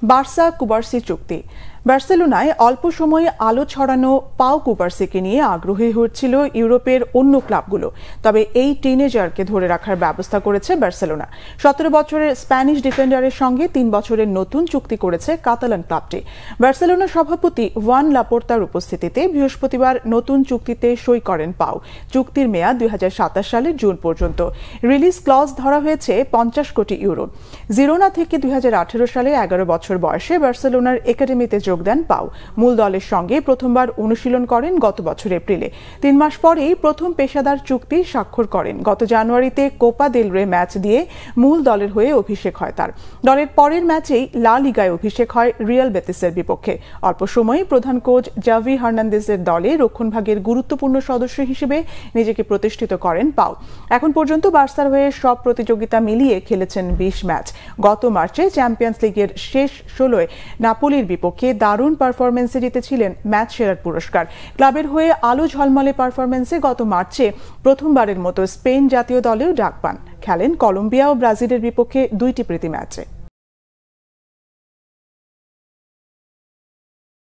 Barca Cubarsi চুক্তি। বার্সেলোনায় অল্প সময়ে আলো ছড়ানো পাও কুবার্সিকে নিয়ে আগ্রহী হচ্ছিল ইউরোপের অন্য ক্লাবগুলো। তবে এই টিনেজারকে ধরে রাখার ব্যবস্থা করেছে বার্সেলোনা। 17 বছরের স্প্যানিশ ডিফেন্ডারের সঙ্গে 3 বছরের নতুন চুক্তি করেছে কাতালান ক্লাবটি। বার্সেলোনা সভাপতি ওয়ান লাপোর্তার উপস্থিতিতে বৃহস্পতিবার নতুন চুক্তিতে সই করেন পাও। চুক্তির মেয়াদ 2027 সালের জুন পর্যন্ত। রিলিজ ক্লজ ধরা হয়েছে 50 কোটি ইউরো। জিরোনা থেকে 2018 সালে 11 বছর বয়সে বার্সেলোনার একাডেমিতে যোগ দেন পাও। মূল দলের সঙ্গে প্রথমবার অনুশীলন করেন গত বছর এপ্রিলে। 3 মাস পরেই প্রথম পেশাদার চুক্তি স্বাক্ষর করেন। গত জানুয়ারিতে কোপা দেল রে ম্যাচ দিয়ে মূল দলের হয়ে অভিষেক হয় তার। দলের পরের ম্যাচেই লা লিগায় অভিষেক হয় রিয়াল বেতিসের বিপক্ষে। অল্প সময়ে প্রধান কোচ জাভি হার্নান্দেজের দলে রক্ষণভাগের গুরুত্বপূর্ণ সদস্য হিসেবে নিজেকে প্রতিষ্ঠিত করেন পাও। এখন পর্যন্ত বার্সার হয়ে সব প্রতিযোগিতা মিলিয়ে খেলেছেন 20 ম্যাচ। গত মার্চে চ্যাম্পিয়ন্স লিগের শেষ 16-য় নাপোলির বিপক্ষে দারুণ পারফরমেন্সে জিতেছিলেন ম্যাচ সেরার পুরস্কার। ক্লাবের হয়ে আলো ঝলমলে পারফরমেন্সে গত মার্চে প্রথমবারের মতো স্পেন জাতীয় দলেও ডাক পান। খেলেন কলম্বিয়া ও ব্রাজিলের বিপক্ষে 2টি প্রীতি ম্যাচে।